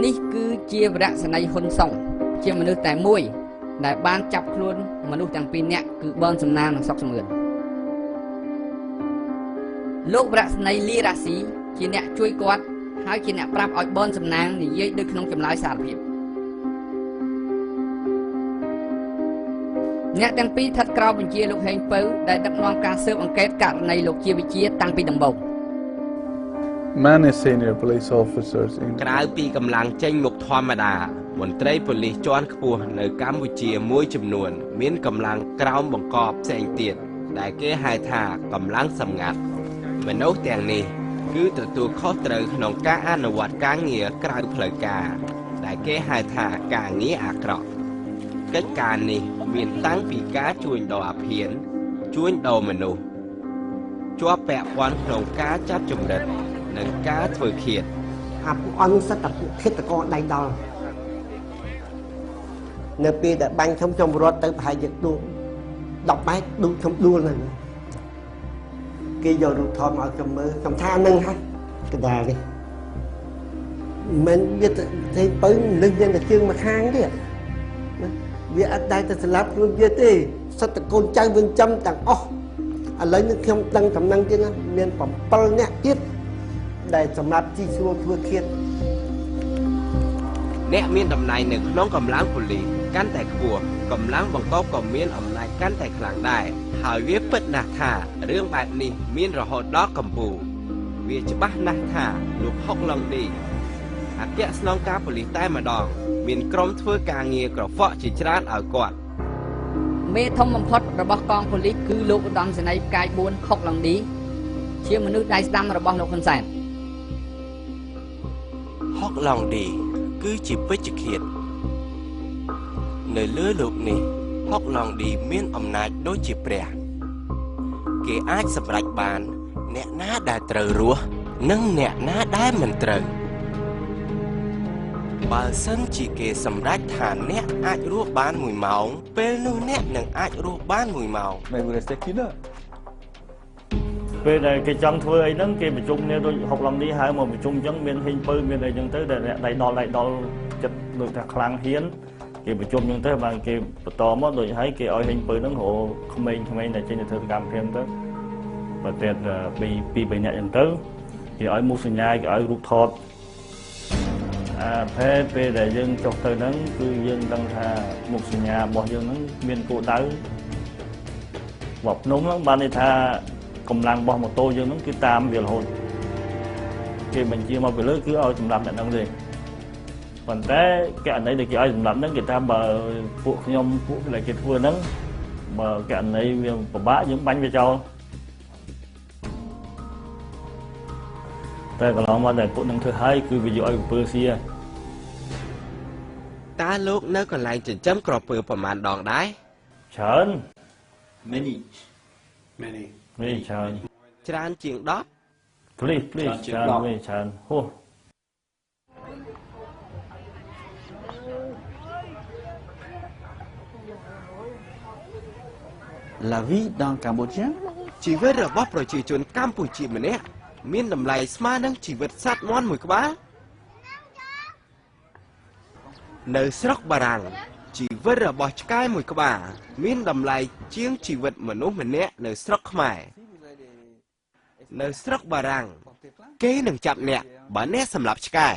នេះគឺជាវរៈសេនីយ៍ហ៊ុនសុងជាមនុស្សតែមួយដែលបានចាប់ខ្លួនមនុស្សទាំងពីរនាក់គឺបនសំណាងនិងសុកសំឿនលោកវរៈសេនីយ៍លីរ៉ាស៊ីជាអ្នកជួយគាត់ហើយជាអ្នកប្រាប់ឲ្យបនសំណាងនិយាយដូចក្នុងចម្លើយសារភាពអ្នកទាំងពីរស្ថិតក្រោមបញ្ជាលោកហេងពៅដែលដឹកនាំការស៊ើបអង្កេតករណីលោកជាវិជាតាំងពីដំបូង Many senior police officers ក្រៅពីកម្លាំងចេញមុខធម្មតាមន្ត្រីប៉ូលីសជាន់ខ្ពស់នៅកម្ពុជាមួយចំនួនមានកម្លាំងក្រោមបង្កប់ផ្សេងទៀតដែលគេហៅថាកម្លាំងសម្ងាត់មនុស្សទាំងនេះគឺទទួលខុសត្រូវក្នុងការអនុវត្តការងារក្រៅផ្លូវការដែលគេហៅថាការងារអាក្រក់កិច្ចការនេះមានតាំងពីការជួញដូរអាភៀនជួញដូរមនុស្សជាប់ពាក់ព័ន្ធក្នុងការចាប់ចម្រិតនិងការធ្វើឃាតអាពួកអន់សិតតែពួកឃាតករដៃដល់នៅពេលដែលបាញ់ខ្ញុំរត់ទៅប្រហែលជាដួល10ម៉ែត្រដួលខ្ញុំដួលហ្នឹងគេយករូបថតមកឲ្យខ្ញុំមើលខ្ញុំថានឹងហើយកដាលនេះមិនវាទៅពៅនឹងយ៉ាងតែជើងមួយខាងទៀតវាអត់ដែរទៅស្លាប់ខ្លួនវាទេសត្វតកូនចៅវិញចំទាំងអស់ឥឡូវនេះខ្ញុំដឹងតំណែងទៀតមាន7នាក់ទៀតដែលសម្រាប់ជីស្រួលធ្វើឃាតអ្នកមានតំណែងនៅក្នុងកម្លាំងប៉ូលីសកាន់តែខ្ពស់កម្លាំងបង្កប់ក៏មានអំណាចកាន់តែខ្លាំងដែរហើយវាពិតណាស់ថារឿងបែបនេះមានរហូតដល់កម្ពុជាវាច្បាស់ណាស់ថាលោកហុកឡុងឌីអគ្គស្នងការប៉ូលីសតែម្ដងមានក្រុមធ្វើការងារក្រហ្វក់ជាច្រើនឲ្យគាត់មេធំបំផុតរបស់កងប៉ូលីសគឺលោកឧត្តមសេនីយ៍ផ្កាយ4ខុកឡុងឌីជាមនុស្សដៃស្ដាំរបស់លោកហ៊ុនសែនហុកឡុងឌីគឺជាពេជ្ជឃាតនៅលើលោកនេះហុកឡុងឌីមានអំណាចដូចជាព្រះគេអាចសម្រេចបានអ្នកណាដែលត្រូវរស់និងអ្នកណាដែលមិនត្រូវបើសិនជាគេសម្រេចថាអ្នកអាចរស់បាន1ម៉ោងពេលនោះអ្នកនឹងអាចរស់បាន1ម៉ោងពេលដែលគេចង់ធ្វើអីហ្នឹងគេប្រជុំគ្នាដូចហុកឡុងឌីហៅមកប្រជុំអញ្ចឹងមានហេងពៅមានអីអញ្ចឹងទៅដែលដៃដល់ចិត្តដូចថាខ្លាំងហ៊ានគេប្រជុំអញ្ចឹងទៅបានគេបន្តមកដូចឲ្យគេឲ្យហេងពៅហ្នឹងរកក្មេងៗដែលចេញទៅធ្វើកម្មព្រាមទៅបើតែពី3នាក់អញ្ចឹងទៅគេឲ្យមុខសញ្ញាគេឲ្យរូបថតពេលដែលយើងចុះទៅហ្នឹងគឺយើងដឹងថាមុខសញ្ញារបស់យើងហ្នឹងមានគោលដៅបបភ្នំហ្នឹងបានន័យថាកម្លាំងរបស់ម៉ូតូយើងហ្នឹងគឺតាមវារហូតគេបញ្ជាមកពីលើគឺឲ្យសម្រាប់អ្នកហ្នឹងទេប៉ុន្តែករណីដែលគេឲ្យសម្រាប់ហ្នឹងគេថាបើពួកខ្ញុំពួកដែលគេធ្វើហ្នឹងបើករណីវាពិបាកយើងបាញ់វាចោលតែកន្លងមកដែលពួកនឹងធ្វើឲ្យគឺវាយកឲ្យអំពើសៀតើលោកនៅកន្លែងចិញ្ចឹមក្រពើប្រមាណដងដែរច្រើន many ច្រើនជាង10 please ច្រើនហួសLa vie dans Cambodia ជីវិតរបស់ប្រជាជនកម្ពុជាម្នាក់មានតម្លៃស្មើនឹងជីវិតសត្វមាន់មួយក្បាលនៅស្រុកបារាំងជីវិតរបស់ឆ្កែមួយក្បាលមានតម្លៃជាងជីវិតមនុស្សម្នាក់នៅស្រុកខ្មែរនៅស្រុកបារាំងគេនឹងចាប់អ្នកបើអ្នកសម្លាប់ឆ្កែ